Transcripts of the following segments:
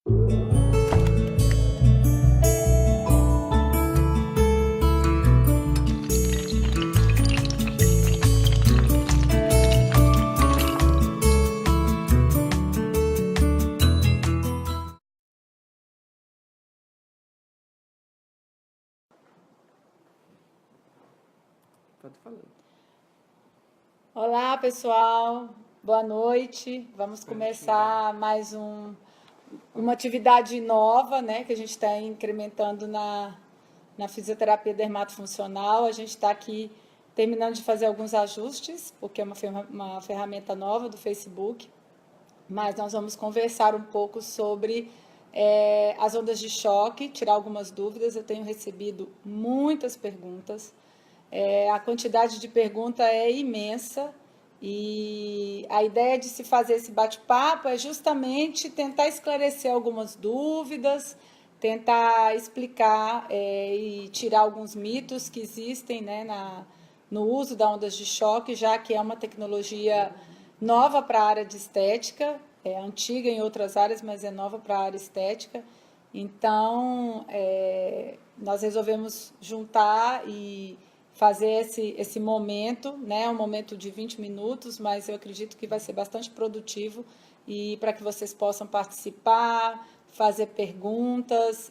Pode falar. Olá, pessoal. Boa noite. Vamos começar mais uma atividade nova, né, que a gente está incrementando na fisioterapia dermatofuncional. A gente está aqui terminando de fazer alguns ajustes, porque é uma ferramenta nova do Facebook, mas nós vamos conversar um pouco sobre as ondas de choque, tirar algumas dúvidas. Eu tenho recebido muitas perguntas. A quantidade de pergunta é imensa e a ideia de se fazer esse bate-papo é justamente tentar esclarecer algumas dúvidas, tentar explicar e tirar alguns mitos que existem, né, no uso da ondas de choque, já que é uma tecnologia nova para a área de estética, é antiga em outras áreas, mas é nova para a área estética. Então, nós resolvemos juntar e fazer esse momento, né, um momento de 20 minutos, mas eu acredito que vai ser bastante produtivo e para que vocês possam participar, fazer perguntas.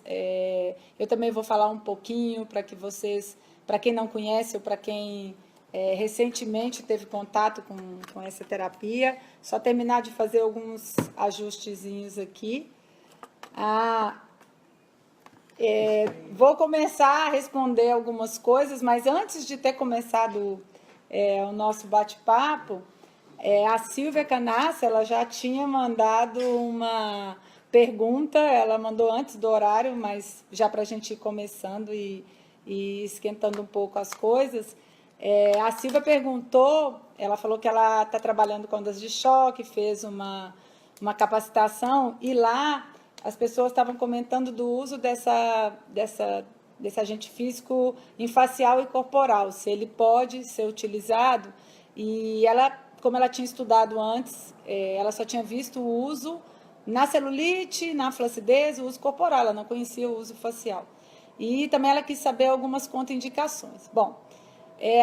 Eu também vou falar um pouquinho para que vocês, para quem não conhece ou para quem recentemente teve contato com essa terapia, só terminar de fazer alguns ajustezinhos aqui. Vou começar a responder algumas coisas, mas antes de ter começado o nosso bate-papo, a Silvia Canassa, ela já tinha mandado uma pergunta, ela mandou antes do horário, mas já para a gente ir começando e esquentando um pouco as coisas. A Silvia perguntou, ela falou que ela está trabalhando com ondas de choque, fez uma capacitação, e lá as pessoas estavam comentando do uso desse agente físico em facial e corporal, se ele pode ser utilizado. E ela, como ela tinha estudado antes, ela só tinha visto o uso na celulite, na flacidez, o uso corporal, ela não conhecia o uso facial. E também ela quis saber algumas contraindicações. Bom,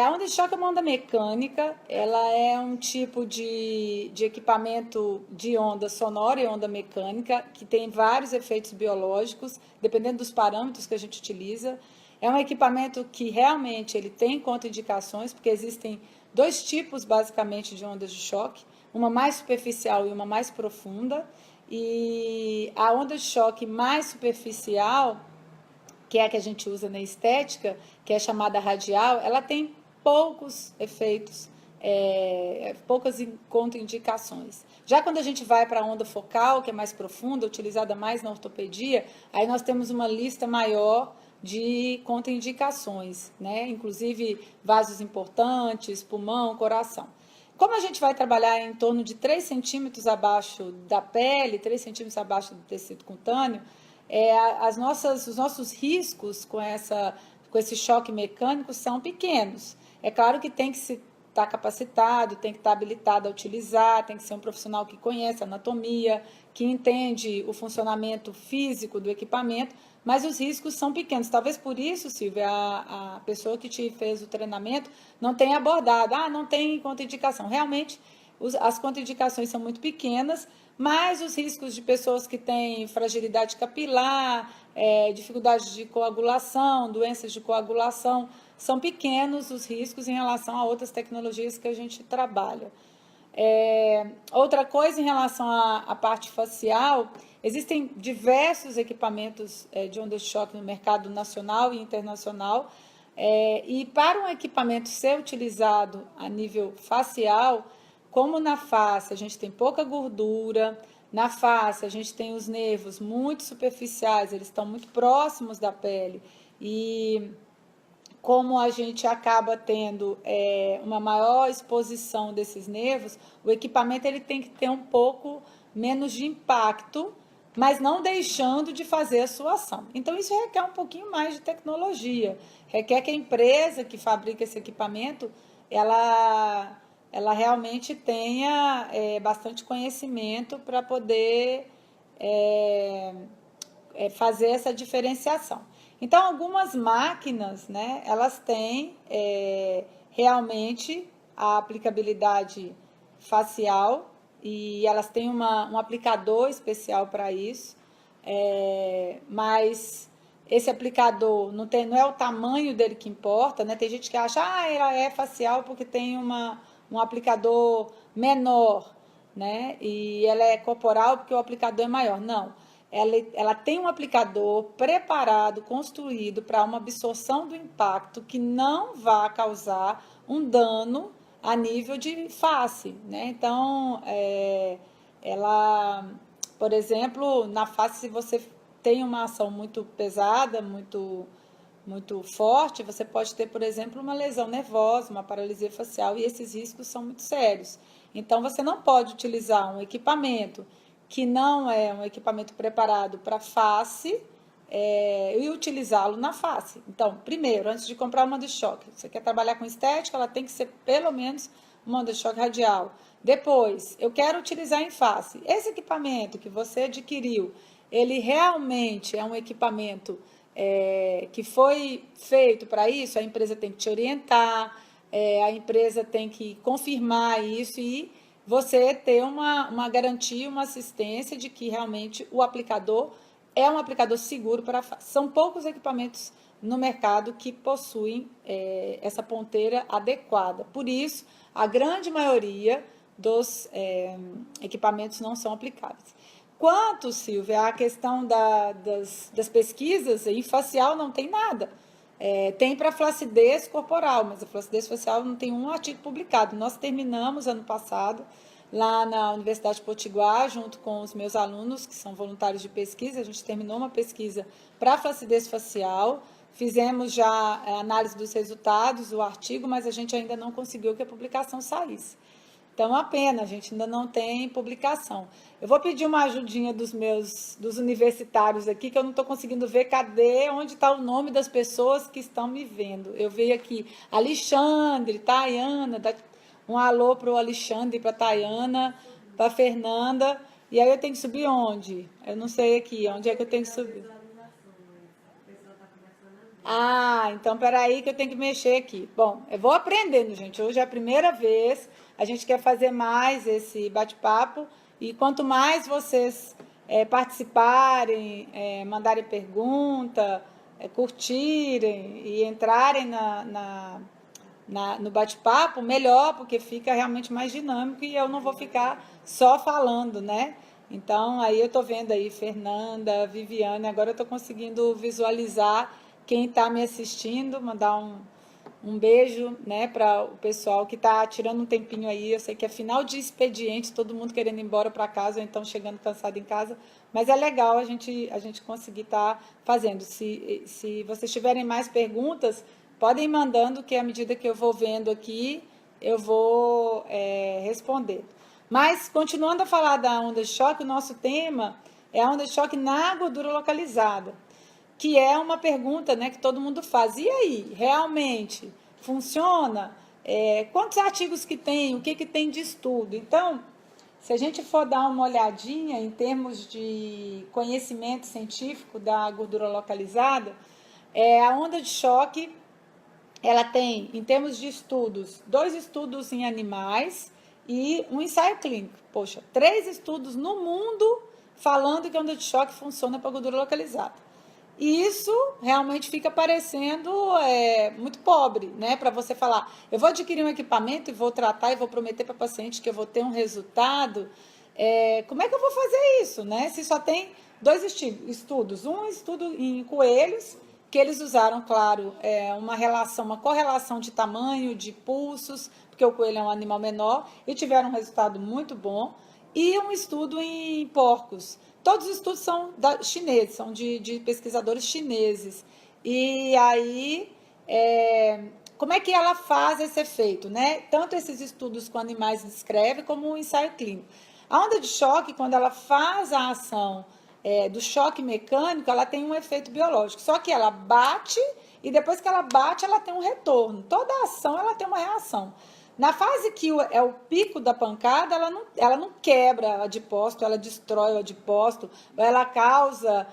a onda de choque é uma onda mecânica, ela é um tipo de equipamento de onda sonora e onda mecânica, que tem vários efeitos biológicos, dependendo dos parâmetros que a gente utiliza. É um equipamento que realmente ele tem contraindicações, porque existem dois tipos, basicamente, de ondas de choque, uma mais superficial e uma mais profunda. E a onda de choque mais superficial, que é a que a gente usa na estética, que é chamada radial, ela tem poucos efeitos, poucas contraindicações. Já quando a gente vai para a onda focal, que é mais profunda, utilizada mais na ortopedia, aí nós temos uma lista maior de contraindicações, né? Inclusive vasos importantes, pulmão, coração. Como a gente vai trabalhar em torno de 3 centímetros abaixo da pele, 3 centímetros abaixo do tecido cutâneo, os nossos riscos com esse choque mecânico são pequenos. É claro que tem que estar capacitado, tem que estar habilitado a utilizar, tem que ser um profissional que conhece a anatomia, que entende o funcionamento físico do equipamento, mas os riscos são pequenos. Talvez por isso, Silvia, a pessoa que te fez o treinamento não tenha abordado, não tem contraindicação. Realmente, as contraindicações são muito pequenas, mas os riscos de pessoas que têm fragilidade capilar, dificuldade de coagulação, doenças de coagulação, são pequenos os riscos em relação a outras tecnologias que a gente trabalha. Outra coisa em relação à parte facial, existem diversos equipamentos de ondas de choque no mercado nacional e internacional, e para um equipamento ser utilizado a nível facial, como na face a gente tem pouca gordura, na face a gente tem os nervos muito superficiais, eles estão muito próximos da pele, e como a gente acaba tendo uma maior exposição desses nervos, o equipamento ele tem que ter um pouco menos de impacto, mas não deixando de fazer a sua ação. Então, isso requer um pouquinho mais de tecnologia, requer que a empresa que fabrica esse equipamento, ela realmente tenha bastante conhecimento para poder fazer essa diferenciação. Então, algumas máquinas, né, elas têm realmente a aplicabilidade facial e elas têm um aplicador especial para isso, mas esse aplicador não é o tamanho dele que importa, né? Tem gente que acha, ela é facial porque tem um aplicador menor, né? E ela é corporal porque o aplicador é maior. Não, ela tem um aplicador preparado, construído para uma absorção do impacto que não vai causar um dano a nível de face, né? Então, ela, por exemplo, na face, se você tem uma ação muito pesada, muito forte, você pode ter, por exemplo, uma lesão nervosa, uma paralisia facial, e esses riscos são muito sérios. Então, você não pode utilizar um equipamento que não é um equipamento preparado para face e utilizá-lo na face. Então, primeiro, antes de comprar uma onda de choque, você quer trabalhar com estética, ela tem que ser pelo menos uma onda de choque radial. Depois, eu quero utilizar em face. Esse equipamento que você adquiriu, ele realmente é um equipamento que foi feito para isso? A empresa tem que te orientar, a empresa tem que confirmar isso e você ter uma garantia, uma assistência de que realmente o aplicador é um aplicador seguro para a face. São poucos equipamentos no mercado que possuem essa ponteira adequada. Por isso, a grande maioria dos equipamentos não são aplicáveis. Quanto, Silvia, à questão das pesquisas, em facial não tem nada. Tem para flacidez corporal, mas a flacidez facial não tem um artigo publicado. Nós terminamos ano passado, lá na Universidade Potiguar, junto com os meus alunos, que são voluntários de pesquisa, a gente terminou uma pesquisa para flacidez facial, fizemos já a análise dos resultados, o artigo, mas a gente ainda não conseguiu que a publicação saísse. Então, a pena, a gente ainda não tem publicação. Eu vou pedir uma ajudinha dos universitários aqui, que eu não estou conseguindo ver onde está o nome das pessoas que estão me vendo. Eu vejo aqui Alexandre, Tayana, um alô para o Alexandre, para a Tayana, para a Fernanda. E aí eu tenho que subir onde? Eu não sei aqui, onde é que eu tenho que subir? Então peraí que eu tenho que mexer aqui. Bom, eu vou aprendendo, gente. Hoje é a primeira vez, a gente quer fazer mais esse bate-papo e quanto mais vocês participarem, mandarem pergunta, curtirem e entrarem no bate-papo, melhor, porque fica realmente mais dinâmico e eu não vou ficar só falando, né? Então, aí eu tô vendo aí Fernanda, Viviane, agora eu tô conseguindo visualizar quem está me assistindo, mandar um beijo, né, para o pessoal que está tirando um tempinho aí. Eu sei que é final de expediente, todo mundo querendo ir embora para casa ou então chegando cansado em casa, mas é legal a gente conseguir estar fazendo. Se vocês tiverem mais perguntas, podem ir mandando, que à medida que eu vou vendo aqui, eu vou responder. Mas, continuando a falar da onda de choque, o nosso tema é a onda de choque na gordura localizada, que é uma pergunta, né, que todo mundo faz. E aí, realmente funciona? Quantos artigos que tem? O que tem de estudo? Então, se a gente for dar uma olhadinha em termos de conhecimento científico da gordura localizada, a onda de choque, ela tem, em termos de estudos, 2 estudos em animais e um ensaio clínico. Poxa, 3 estudos no mundo falando que a onda de choque funciona para gordura localizada. E isso realmente fica parecendo muito pobre, né? Para você falar, eu vou adquirir um equipamento e vou tratar e vou prometer para o paciente que eu vou ter um resultado. Como é que eu vou fazer isso, né? Se só tem 2 estudos. Um estudo em coelhos, que eles usaram, claro, uma correlação de tamanho, de pulsos, porque o coelho é um animal menor, e tiveram um resultado muito bom. E um estudo em porcos. Todos os estudos são chineses, são de pesquisadores chineses. E aí, como é que ela faz esse efeito, né? Tanto esses estudos com animais descreve, como o ensaio clínico. A onda de choque, quando ela faz a ação do choque mecânico, ela tem um efeito biológico. Só que ela bate e depois que ela bate, ela tem um retorno. Toda ação, ela tem uma reação. Na fase que é o pico da pancada, ela não quebra o adipócito, ela destrói o adipócito, ela causa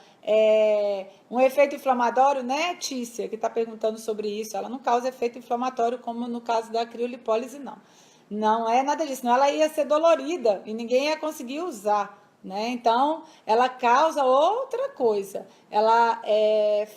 um efeito inflamatório, né, Tícia, que está perguntando sobre isso. Ela não causa efeito inflamatório como no caso da criolipólise, não. Não é nada disso, senão ela ia ser dolorida e ninguém ia conseguir usar. Né? Então, ela causa outra coisa. Ela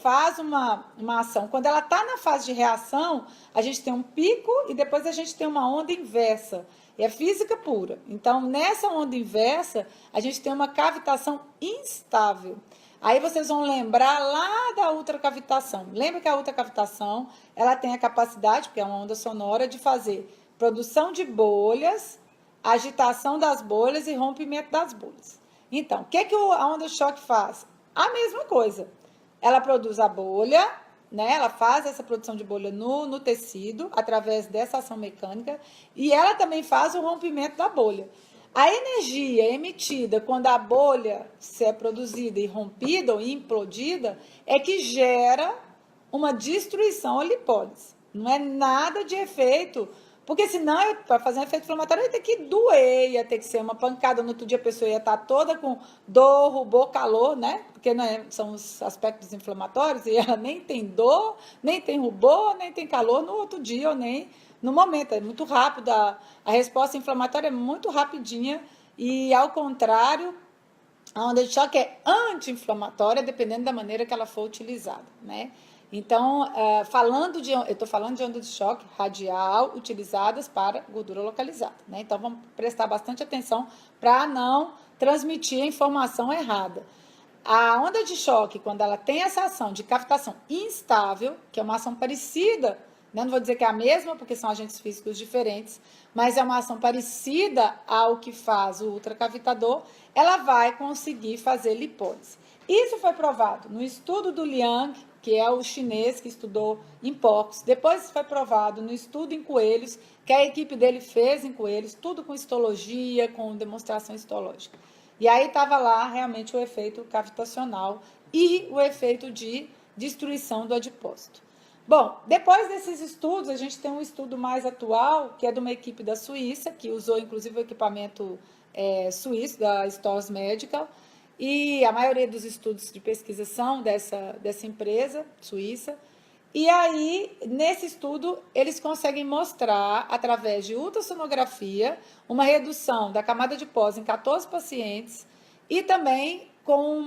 faz uma ação. Quando ela está na fase de reação, a gente tem um pico e depois a gente tem uma onda inversa. É física pura. Então, nessa onda inversa, a gente tem uma cavitação instável. Aí vocês vão lembrar lá da ultracavitação. Lembra que a ultracavitação, ela tem a capacidade, porque é uma onda sonora, de fazer produção de bolhas, agitação das bolhas e rompimento das bolhas. Então, o que a onda de choque faz? A mesma coisa. Ela produz a bolha, né? Ela faz essa produção de bolha no tecido, através dessa ação mecânica, e ela também faz o rompimento da bolha. A energia emitida quando a bolha se é produzida e rompida ou implodida é que gera uma destruição ou lipólise. Não é nada de efeito, porque senão, para fazer um efeito inflamatório, ia ter que doer, ia ter que ser uma pancada. No outro dia a pessoa ia estar toda com dor, rubor, calor, né? Porque são os aspectos inflamatórios e ela nem tem dor, nem tem rubor, nem tem calor no outro dia ou nem no momento. É muito rápido, a resposta inflamatória é muito rapidinha e, ao contrário, a onda de choque é anti-inflamatória, dependendo da maneira que ela for utilizada, né? Então, eu estou falando de onda de choque radial utilizadas para gordura localizada, né? Então, vamos prestar bastante atenção para não transmitir a informação errada. A onda de choque, quando ela tem essa ação de cavitação instável, que é uma ação parecida, né? Não vou dizer que é a mesma, porque são agentes físicos diferentes, mas é uma ação parecida ao que faz o ultracavitador, ela vai conseguir fazer lipólise. Isso foi provado no estudo do Liang, que é o chinês que estudou em porcos. Depois foi provado no estudo em coelhos, que a equipe dele fez em coelhos, tudo com histologia, com demonstração histológica. E aí estava lá realmente o efeito cavitacional e o efeito de destruição do adipócito. Bom, depois desses estudos, a gente tem um estudo mais atual, que é de uma equipe da Suíça, que usou inclusive o equipamento suíço, da Stors Medical, e a maioria dos estudos de pesquisa são dessa empresa suíça. E aí, nesse estudo, eles conseguem mostrar, através de ultrassonografia, uma redução da camada de pós em 14 pacientes e também com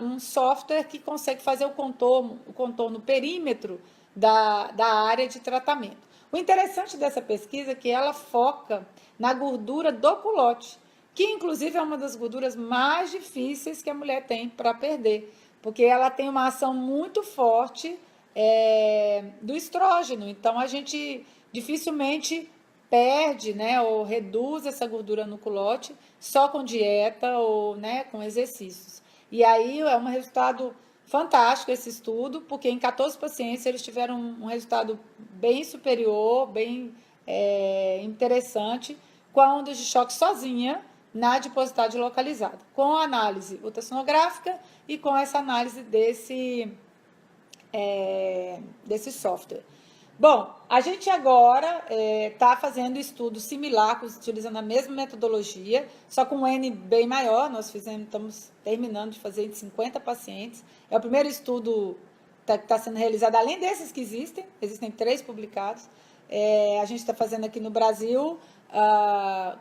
um software que consegue fazer o contorno perímetro da área de tratamento. O interessante dessa pesquisa é que ela foca na gordura do culote, que inclusive é uma das gorduras mais difíceis que a mulher tem para perder, porque ela tem uma ação muito forte do estrógeno. Então, a gente dificilmente perde, né, ou reduz essa gordura no culote só com dieta ou, né, com exercícios. E aí é um resultado fantástico esse estudo, porque em 14 pacientes eles tiveram um resultado bem superior, bem interessante, com a onda de choque sozinha na adiposidade localizada, com a análise ultrassonográfica e com essa análise desse software. Bom, a gente agora está fazendo estudo similar, utilizando a mesma metodologia, só com um N bem maior. Nós estamos terminando de fazer em 50 pacientes. É o primeiro estudo que está sendo realizado, além desses que existem 3 publicados. A gente está fazendo aqui no Brasil,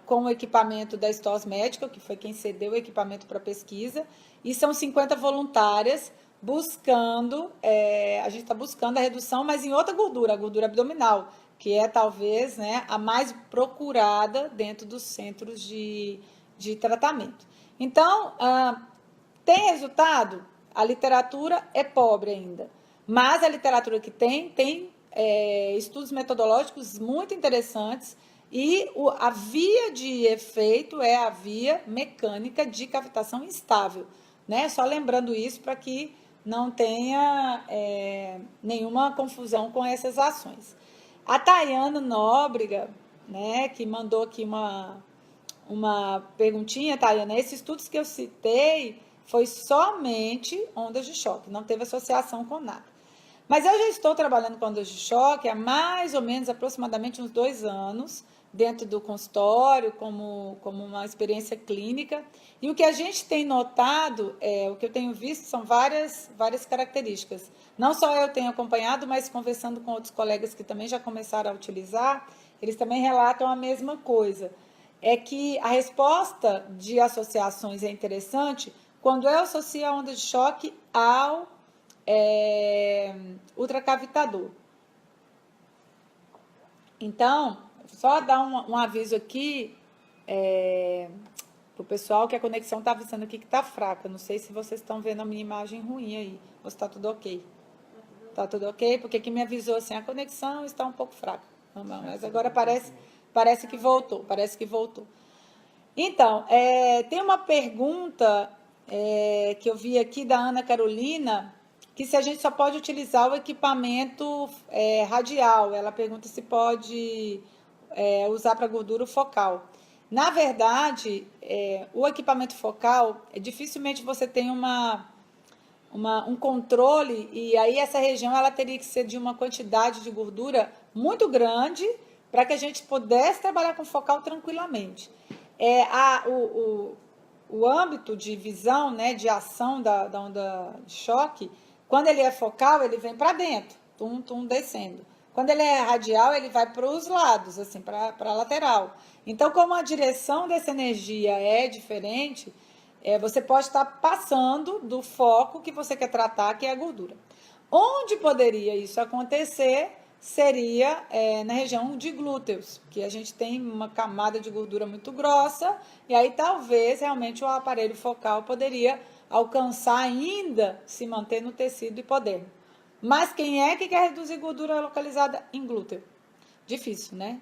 com o equipamento da Stors Medical, que foi quem cedeu o equipamento para pesquisa, e são 50 voluntárias buscando, a gente está buscando a redução, mas em outra gordura, a gordura abdominal, que é talvez, né, a mais procurada dentro dos centros de tratamento. Então, tem resultado? A literatura é pobre ainda, mas a literatura que tem estudos metodológicos muito interessantes e a via de efeito é a via mecânica de cavitação instável, né? Só lembrando isso para que não tenha nenhuma confusão com essas ações. A Tayana Nóbrega, né, que mandou aqui uma perguntinha, Tayana, esses estudos que eu citei foi somente ondas de choque, não teve associação com nada. Mas eu já estou trabalhando com ondas de choque há mais ou menos, aproximadamente uns 2 anos, dentro do consultório, como uma experiência clínica. E o que a gente tem notado, o que eu tenho visto, são várias características. Não só eu tenho acompanhado, mas conversando com outros colegas que também já começaram a utilizar, eles também relatam a mesma coisa. É que a resposta de associações é interessante quando eu associo a onda de choque ao ultracavitador. Então, só dar um aviso aqui para o pessoal que a conexão está avisando aqui que está fraca. Não sei se vocês estão vendo a minha imagem ruim aí, ou se está tudo ok. Está tudo ok? Porque aqui me avisou assim, a conexão está um pouco fraca. Mas agora parece que voltou, Então, tem uma pergunta que eu vi aqui da Ana Carolina, que se a gente só pode utilizar o equipamento radial. Ela pergunta se pode usar para gordura focal. Na verdade, o equipamento focal, dificilmente você tem um controle, e aí essa região ela teria que ser de uma quantidade de gordura muito grande para que a gente pudesse trabalhar com focal tranquilamente. O âmbito de visão, né, de ação da onda de choque, quando ele é focal, ele vem para dentro, descendo. Quando ele é radial, ele vai para os lados, assim, para a lateral. Então, como a direção dessa energia é diferente, você pode estar passando do foco que você quer tratar, que é a gordura. Onde poderia isso acontecer seria na região de glúteos, que a gente tem uma camada de gordura muito grossa, e aí talvez realmente o aparelho focal poderia alcançar ainda se manter no tecido hipodérmico. Mas quem é que quer reduzir gordura localizada em glúteo? Difícil, né?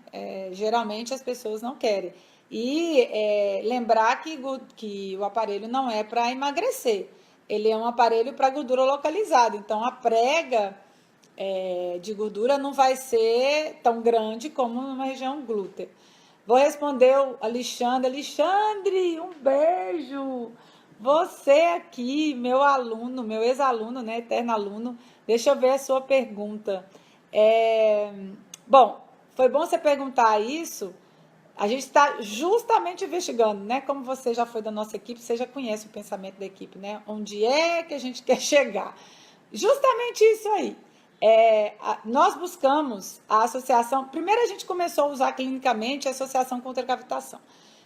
Geralmente as pessoas não querem. E lembrar que o aparelho não é para emagrecer, ele é um aparelho para gordura localizada. Então a prega de gordura não vai ser tão grande como numa região glútea. Vou responder o Alexandre. Alexandre, um beijo! Você aqui, meu aluno, meu ex-aluno, né, eterno aluno, deixa eu ver a sua pergunta. Bom, foi bom você perguntar isso. A gente está justamente investigando, né? Como você já foi da nossa equipe, você já conhece o pensamento da equipe, né? Onde é que a gente quer chegar? Justamente isso aí. Nós buscamos a associação. Primeiro a gente começou a usar clinicamente a associação contra a cavitação.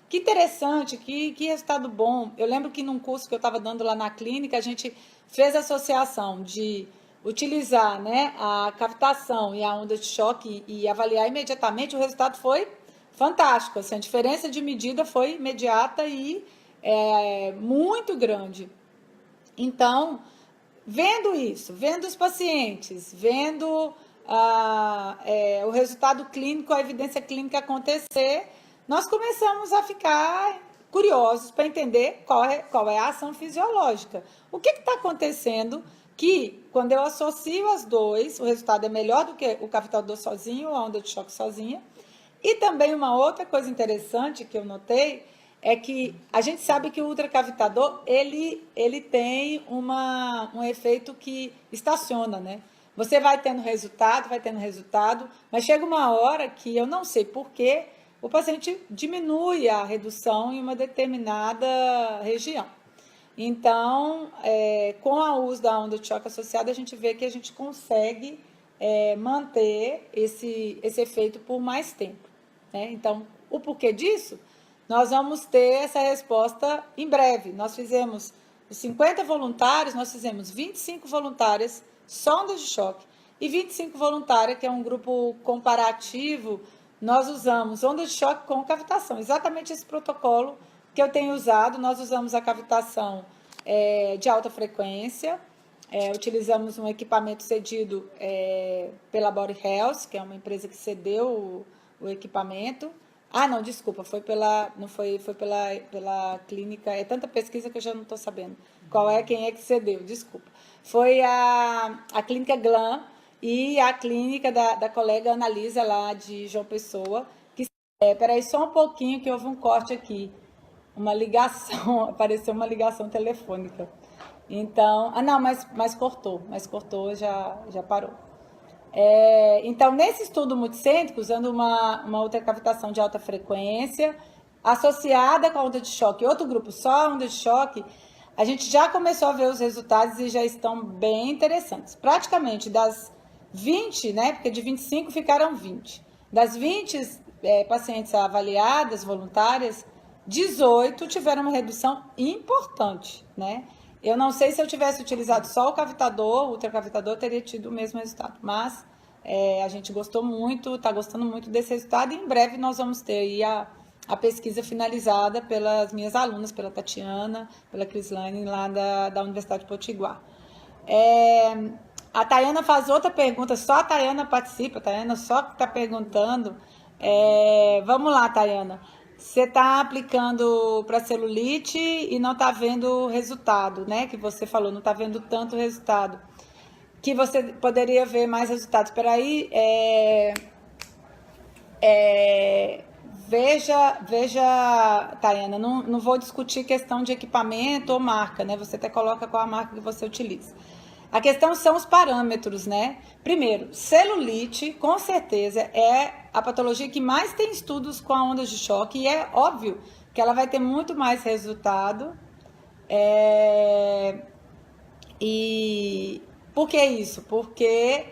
Que interessante, que resultado bom. Eu lembro que num curso que eu estava dando lá na clínica, a gente fez a associação de utilizar, né, a cavitação e a onda de choque e avaliar imediatamente. O resultado foi fantástico. Assim, a diferença de medida foi imediata e muito grande. Então, vendo isso, vendo os pacientes, vendo o resultado clínico, a evidência clínica acontecer, nós começamos a ficar curiosos para entender qual é a ação fisiológica. O que está acontecendo que, quando eu associo as dois, o resultado é melhor do que o cavitador sozinho, a onda de choque sozinha. E também uma outra coisa interessante que eu notei é que a gente sabe que o ultracavitador, ele tem um efeito que estaciona, né? Você vai tendo resultado, mas chega uma hora que eu não sei porquê, o paciente diminui a redução em uma determinada região. Então, com o uso da onda de choque associada, a gente vê que a gente consegue manter esse efeito por mais tempo, né? Então, o porquê disso? Nós vamos ter essa resposta em breve. Nós fizemos os 50 voluntários, nós fizemos 25 voluntárias, só ondas de choque, e 25 voluntárias, que é um grupo comparativo, nós usamos ondas de choque com cavitação. Exatamente esse protocolo que eu tenho usado. Nós usamos a cavitação de alta frequência, utilizamos um equipamento cedido pela Body Health, que é uma empresa que cedeu o equipamento. Não, desculpa, foi pela clínica, é tanta pesquisa que eu já não estou sabendo quem é que cedeu, desculpa. Foi a clínica Glam e a clínica da colega Analisa lá de João Pessoa. Peraí, só um pouquinho que houve um corte aqui, uma ligação, apareceu uma ligação telefônica. Então, não, mas cortou, já parou. Então, nesse estudo multicêntrico, usando uma ultracavitação de alta frequência, associada com a onda de choque, outro grupo só a onda de choque, a gente já começou a ver os resultados e já estão bem interessantes. Praticamente das 20, né, porque de 25 ficaram 20. Das 20 pacientes avaliadas, voluntárias, 18 tiveram uma redução importante, né? Eu não sei se eu tivesse utilizado só o ultracavitador, teria tido o mesmo resultado, mas a gente gostou muito, está gostando muito desse resultado e em breve nós vamos ter aí a pesquisa finalizada pelas minhas alunas, pela Tatiana, pela Crislane, lá da Universidade de Potiguar. A Tayana faz outra pergunta, só a Tayana participa, a Tayana só que está perguntando. Vamos lá, Tayana. Você está aplicando para celulite e não está vendo resultado, né? Que você falou, não está vendo tanto resultado. Que você poderia ver mais resultados. Espera aí, veja, Tayana, não vou discutir questão de equipamento ou marca, né? Você até coloca qual a marca que você utiliza. A questão são os parâmetros, né? Primeiro, celulite, com certeza, é a patologia que mais tem estudos com a onda de choque e é óbvio que ela vai ter muito mais resultado. E por que isso? Porque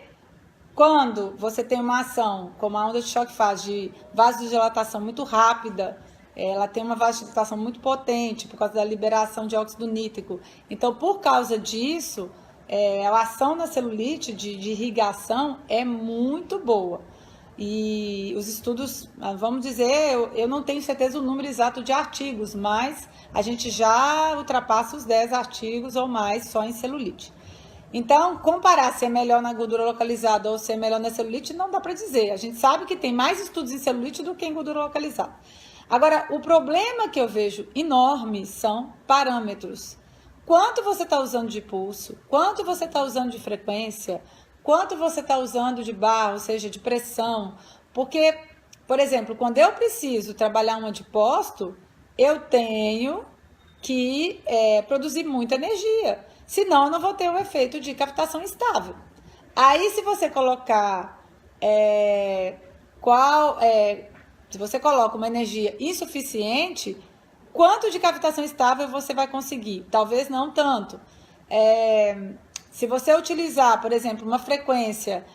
quando você tem uma ação, como a onda de choque faz, de vasodilatação muito rápida, ela tem uma vasodilatação muito potente por causa da liberação de óxido nítrico. Então, por causa disso, a ação na celulite de irrigação é muito boa. E os estudos, vamos dizer, eu não tenho certeza o número exato de artigos, mas a gente já ultrapassa os 10 artigos ou mais só em celulite. Então, comparar se é melhor na gordura localizada ou se é melhor na celulite, não dá para dizer. A gente sabe que tem mais estudos em celulite do que em gordura localizada. Agora, o problema que eu vejo enorme são parâmetros. Quanto você está usando de pulso, quanto você está usando de frequência, quanto você está usando de barra, ou seja, de pressão. Porque, por exemplo, quando eu preciso trabalhar um adipócito, eu tenho que produzir muita energia. Senão, eu não vou ter o efeito de cavitação estável. Aí, se você colocar se você coloca uma energia insuficiente, quanto de cavitação estável você vai conseguir? Talvez não tanto. Se você utilizar, por exemplo, uma frequência,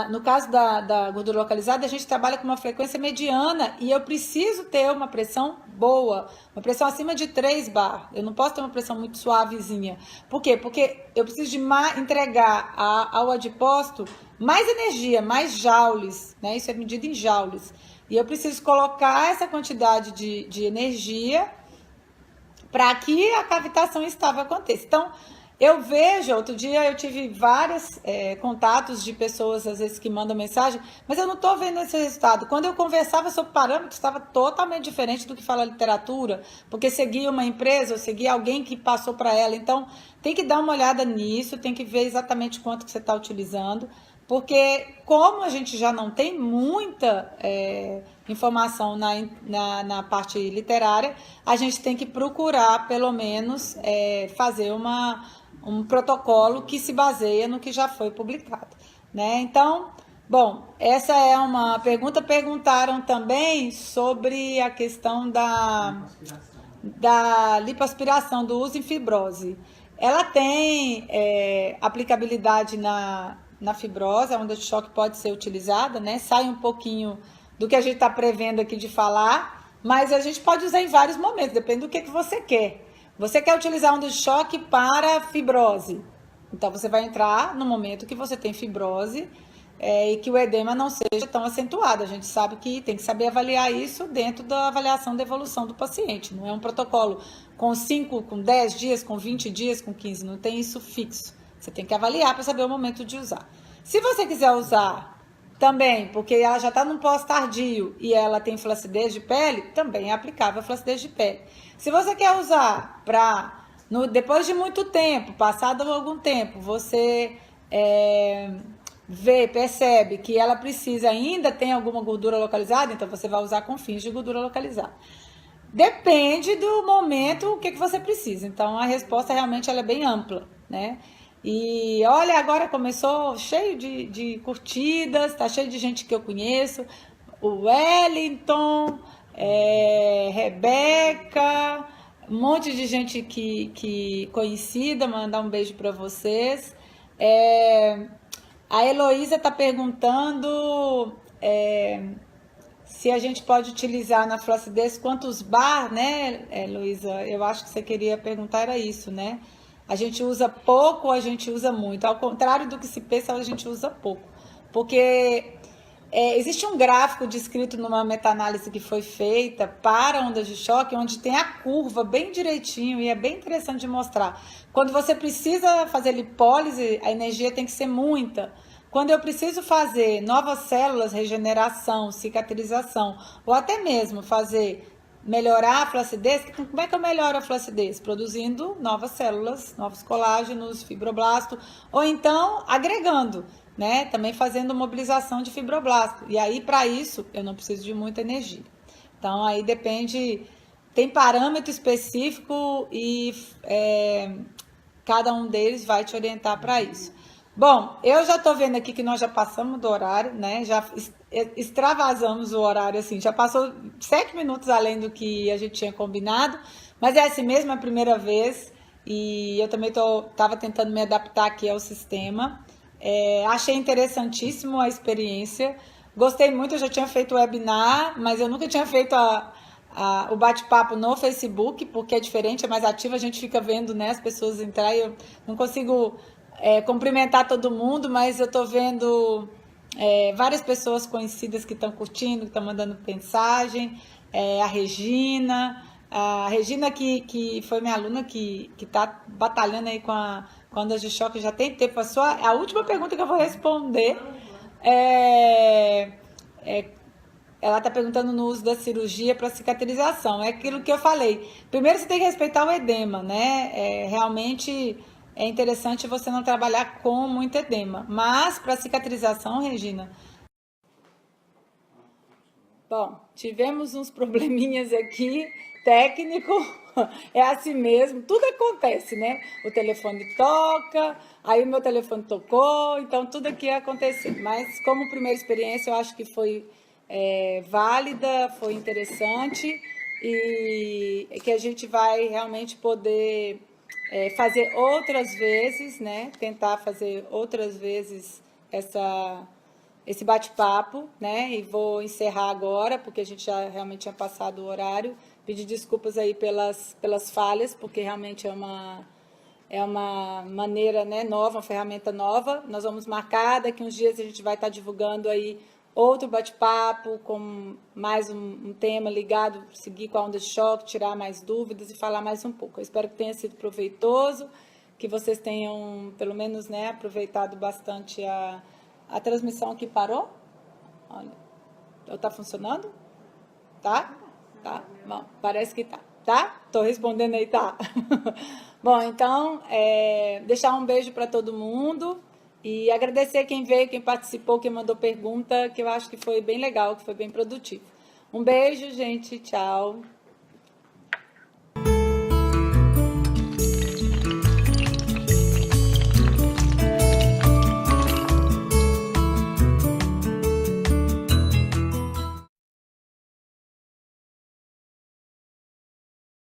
no caso da gordura localizada, a gente trabalha com uma frequência mediana e eu preciso ter uma pressão boa, uma pressão acima de 3 bar. Eu não posso ter uma pressão muito suavezinha. Por quê? Porque eu preciso de entregar ao adipócito mais energia, mais joules, né? Isso é medido em joules. E eu preciso colocar essa quantidade de energia para que a cavitação estável aconteça. Então, eu vejo, outro dia eu tive vários contatos de pessoas, às vezes, que mandam mensagem, mas eu não estou vendo esse resultado. Quando eu conversava sobre parâmetros, estava totalmente diferente do que fala a literatura, porque seguia uma empresa, ou seguia alguém que passou para ela. Então, tem que dar uma olhada nisso, tem que ver exatamente quanto que você está utilizando, porque como a gente já não tem muita informação na parte literária, a gente tem que procurar, pelo menos, fazer um protocolo que se baseia no que já foi publicado, né? Então, bom, essa é uma pergunta. Perguntaram também sobre a questão da lipoaspiração, do uso em fibrose. Ela tem aplicabilidade na fibrose, a onda de choque pode ser utilizada, né? Sai um pouquinho do que a gente está prevendo aqui de falar, mas a gente pode usar em vários momentos, depende do que você quer. Você quer utilizar onda de choque para fibrose, então você vai entrar no momento que você tem fibrose e que o edema não seja tão acentuado. A gente sabe que tem que saber avaliar isso dentro da avaliação da evolução do paciente. Não é um protocolo com 5, com 10 dias, com 20 dias, com 15, não tem isso fixo. Você tem que avaliar para saber o momento de usar. Se você quiser usar também, porque ela já está num pós-tardio e ela tem flacidez de pele, também é aplicável a flacidez de pele. Se você quer usar para, depois de muito tempo, passado algum tempo, você percebe que ela precisa ainda, tem alguma gordura localizada, então você vai usar com fins de gordura localizada. Depende do momento, o que você precisa. Então, a resposta realmente ela é bem ampla, né? E olha, agora começou cheio de curtidas, tá cheio de gente que eu conheço. O Wellington, Rebeca, um monte de gente que conhecida, mandar um beijo para vocês. É, a Heloísa está perguntando se a gente pode utilizar na flacidez quantos bar, né, Heloísa? Eu acho que você queria perguntar era isso, né? A gente usa pouco ou a gente usa muito? Ao contrário do que se pensa, a gente usa pouco. Porque existe um gráfico descrito numa meta-análise que foi feita para ondas de choque, onde tem a curva bem direitinho e é bem interessante de mostrar. Quando você precisa fazer lipólise, a energia tem que ser muita. Quando eu preciso fazer novas células, regeneração, cicatrização, ou até mesmo fazer melhorar a flacidez, como é que eu melhoro a flacidez? Produzindo novas células, novos colágenos, fibroblasto, ou então agregando, né? Também fazendo mobilização de fibroblasto. E aí, para isso, eu não preciso de muita energia. Então, aí depende, tem parâmetro específico e cada um deles vai te orientar para isso. Bom, eu já estou vendo aqui que nós já passamos do horário, né? Já extravasamos o horário, assim, já passou 7 minutos além do que a gente tinha combinado, mas é assim mesmo, é a primeira vez, e eu também estava tentando me adaptar aqui ao sistema. Achei interessantíssimo a experiência, gostei muito, eu já tinha feito webinar, mas eu nunca tinha feito o bate-papo no Facebook, porque é diferente, é mais ativo, a gente fica vendo, né, as pessoas entrar e eu não consigo cumprimentar todo mundo, mas eu estou vendo várias pessoas conhecidas que estão curtindo, que estão mandando mensagem, a Regina que foi minha aluna, que está batalhando aí com a Ondas de Choque já tem tempo. A última pergunta que eu vou responder ela está perguntando no uso da cirurgia para cicatrização. É aquilo que eu falei. Primeiro você tem que respeitar o edema, né? Realmente é interessante você não trabalhar com muito edema. Mas para cicatrização, Regina, bom, tivemos uns probleminhas aqui técnico, é assim mesmo, tudo acontece, né? O telefone toca, aí o meu telefone tocou, então tudo aqui aconteceu. Mas como primeira experiência, eu acho que foi válida, foi interessante e que a gente vai realmente poder fazer outras vezes, né? Tentar fazer outras vezes esse bate-papo, né? E vou encerrar agora, porque a gente já realmente tinha passado o horário. Pedir desculpas aí pelas falhas, porque realmente é uma maneira, né, nova, uma ferramenta nova. Nós vamos marcar, daqui uns dias a gente vai estar divulgando aí outro bate-papo com mais um tema ligado, seguir com a onda de choque, tirar mais dúvidas e falar mais um pouco. Eu espero que tenha sido proveitoso, que vocês tenham, pelo menos, né, aproveitado bastante a transmissão aqui. Parou? Olha, está funcionando? Tá? Tá? Bom, parece que tá. Tá? Tô respondendo aí, tá? Bom, então, deixar um beijo para todo mundo e agradecer quem veio, quem participou, quem mandou pergunta, que eu acho que foi bem legal, que foi bem produtivo. Um beijo, gente. Tchau.